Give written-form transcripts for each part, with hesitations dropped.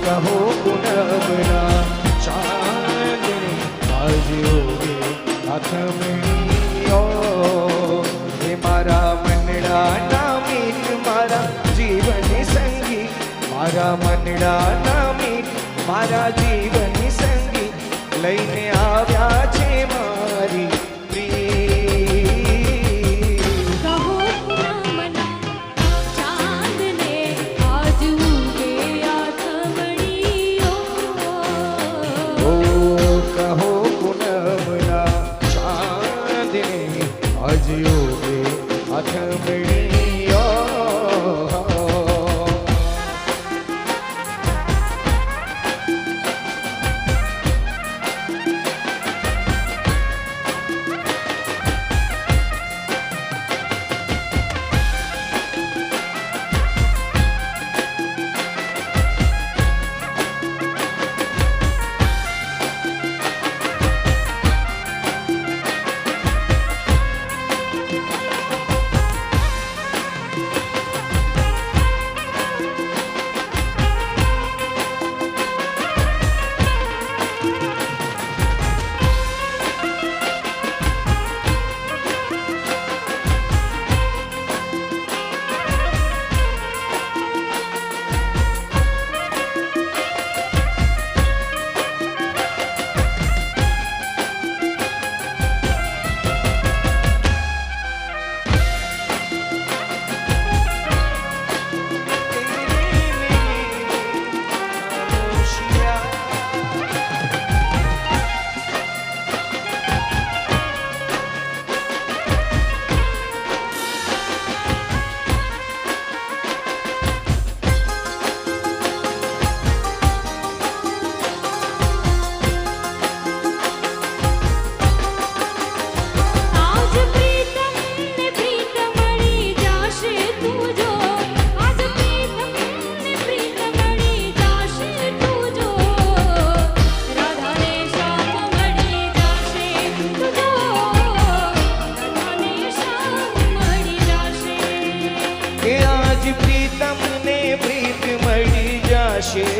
कहो पूनमना चांदनी आज होगे अथमणियो हे मारा मनड़ा ना मीत मारा जीवन संगी मारा मनड़ा ना मीत मारा जीवन संगी लईने आव्या छे मारी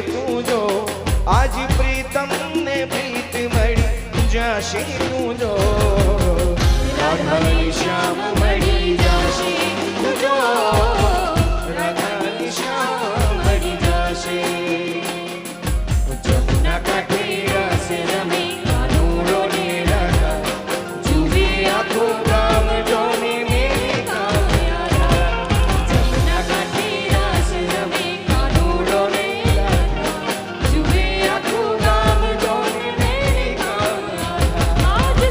તું જો આજ પ્રીતમ ને પ્રીત મળી જાશે તું જો રાધાની શ્યામ મળી જાશે તું જો રાધાની શ્યામ મળી જાશે જમુના કાંઠે રસ રમે કાનુડો ને રાધા જુએ આખો ગામ જોને મેરે કામ યારા જમુના કાંઠે રસ રમે કાનુડો ને રાધા જુએ આખો ગામ જોને મેરે કામ યારા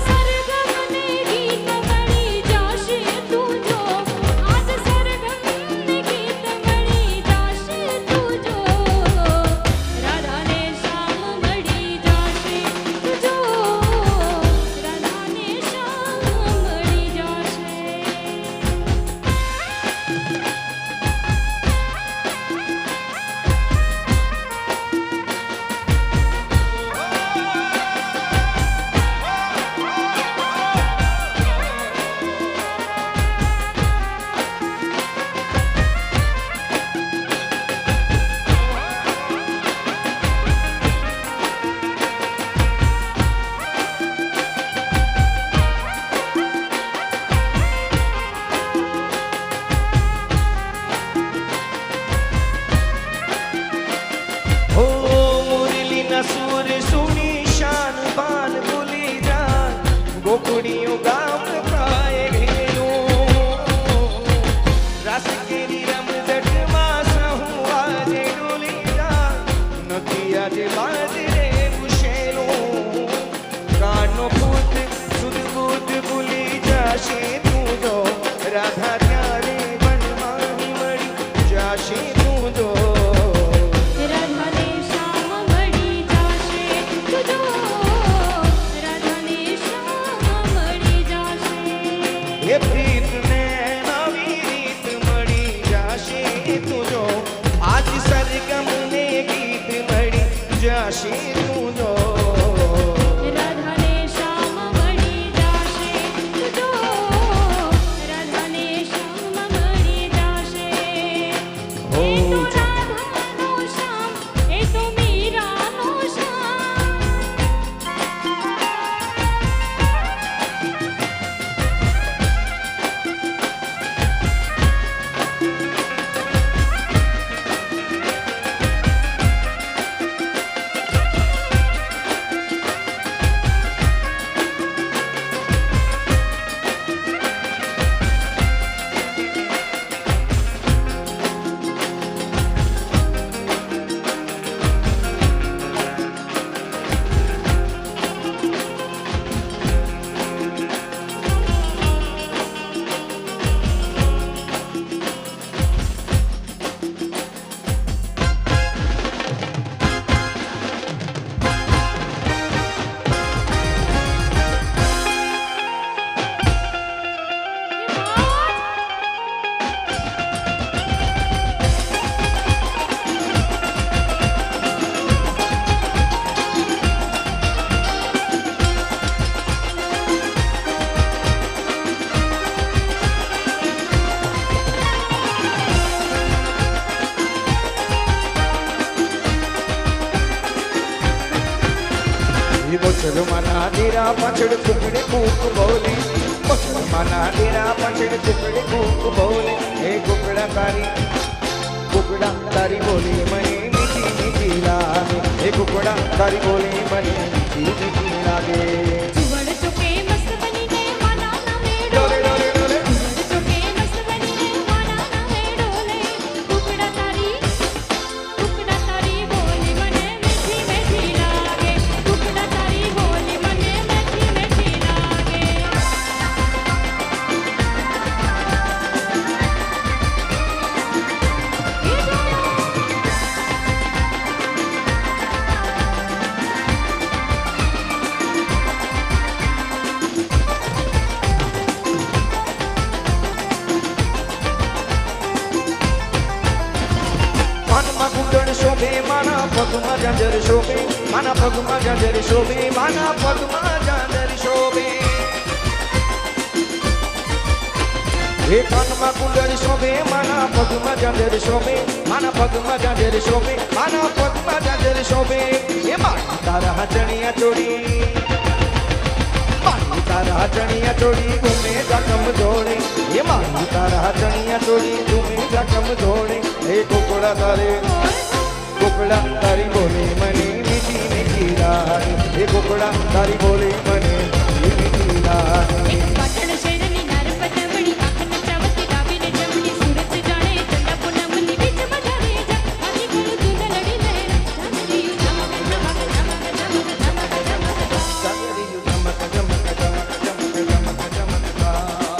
મુસલમાના ડેરા પાછળ કુકડે કૂક બોલે મુસલમાના ડેરા પાછળ કુકડે કૂક બોલે એ કુકડા તારી બોલી મને મીઠી મીઠી લાગે એ કુકડા તારી બોલી મને મીઠી મીઠી લાગે ચુવડ ચોકે મસ્ત બનીને માના નામે ડોલે ચુવડ ચોકે મસ્ત બનીને માના નામે ડોલે કુકડા તારી બોલી મને મીઠી મીઠી લાગે કુકડા તારી બોલી મને મીઠી મીઠી લાગે માનમાં કુંડળ શોભે માના પગમાં ઝાંઝર શોભે માના પગમાં ઝાંઝર શોભે માના પગમાં ઝાંઝર શોભે હે કાનમાં કુંડળ શોભે માના પગમાં ઝાંઝર શોભે માના પગમાં ઝાંઝર શોભે માના પગમાં ઝાંઝર શોભે એ મારી તારા ચણિયા ચોળી મારી તારા ચણિયા ચોળી ઘૂમે જખમ જોડે એ મારી તારા ચણિયા ચોળી ઘૂમે જખમ જોડે એ કુકડા તારી બોલે મને મીઠી મીઠી લાગે એ કુકડા તારી બોલે મને મીઠી મીઠી લાગે પાટણ શહેરની નારપતવડી આંખને ચાવતી ડાબીને જમણી સુરત જાણે ચંડા પૂનમની બીચ વધારે જા આની કરું તું લડી લે ચાંદડીયું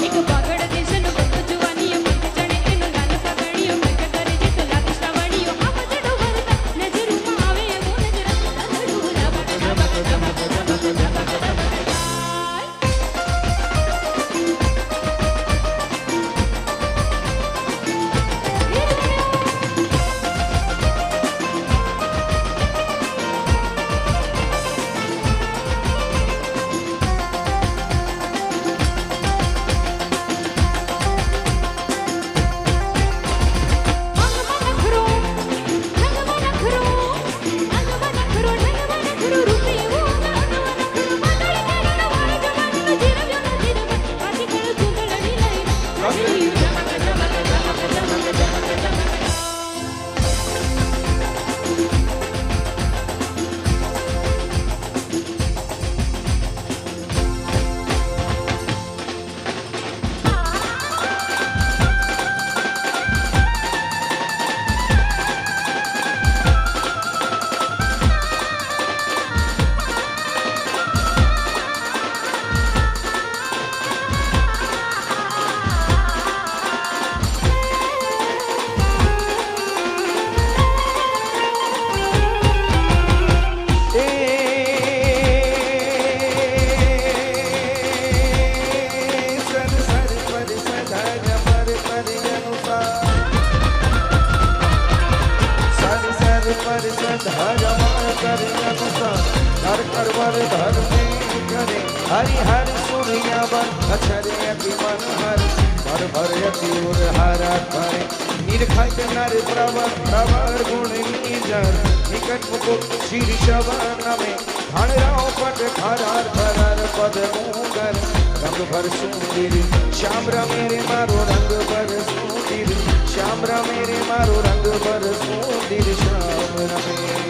એક પાગળ દેશનો બધો જુવાનીઓ મત જણે એનો લાલ પાઘડીઓ મત કરે જે તો લાગે શ્રાવણીઓ આ બજડો વરતા નજરમાં આવે એવો નજરા ચાંદડું हरि हर सूर्यावर अक्षरे अति मन हर भर भर अति उर हर करे निर्खट नर प्रवर गुण नीजर निकट मुकुट शीर्ष में हणराव पट खरार खरार पद मुगर रंग भर सुंदर श्याम मेरे मारो रंग भर सुंदर श्याम मेरे मारो रंग भर सुंदर श्याम रमे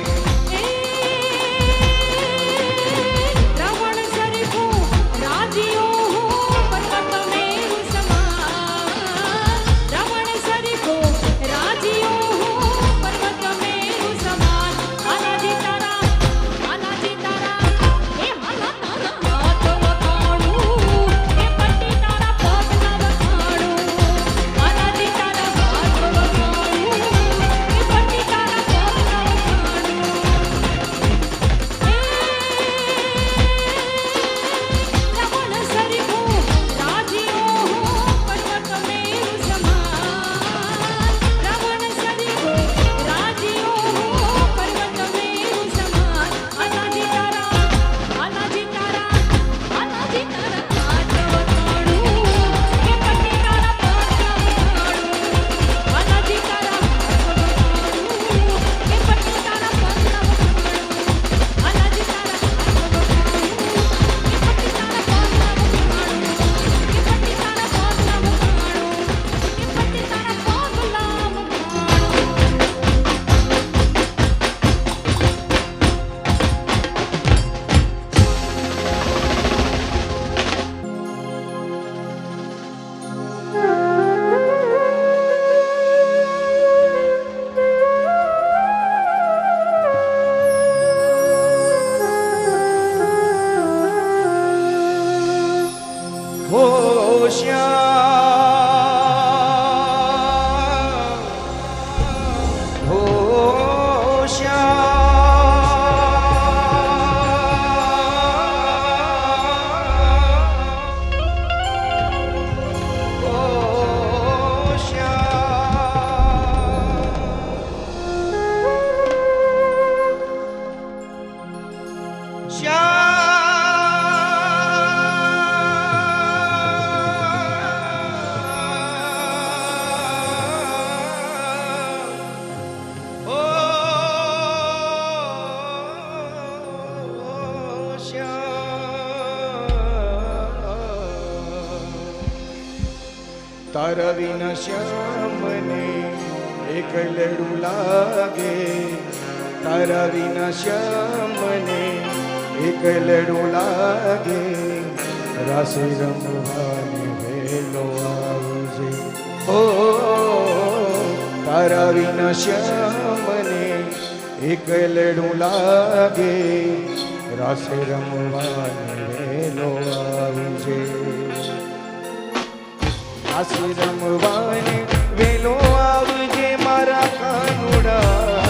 તારા તારા વિના શ્યામને એકલડું લાગે, તારા વિના શ્યામને એકલડું લાગે, રાસે રમવાને વેલો આવજે. ઓ તારા વિના શ્યામને એકલડું લાગે, રાસે રમવાને વેલો આવજે. રાસે રમવાને વેલો આવજે મારા કાનુડા,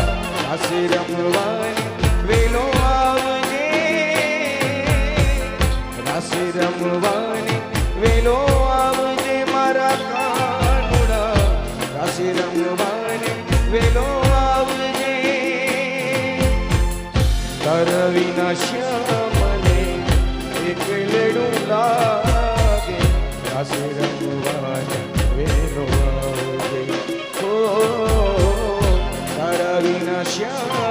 રાસે રમવાને વેલો આવજે, રાસે રમવાને વેલો આવજે મારા કાનુડા, રાસે રમવાને વેલો આવજે. તારા વિના શ્યામને એકલડું લાગે, રાસે રમવાને વેલો આવજે. ઓ તારા વિના શ્યામ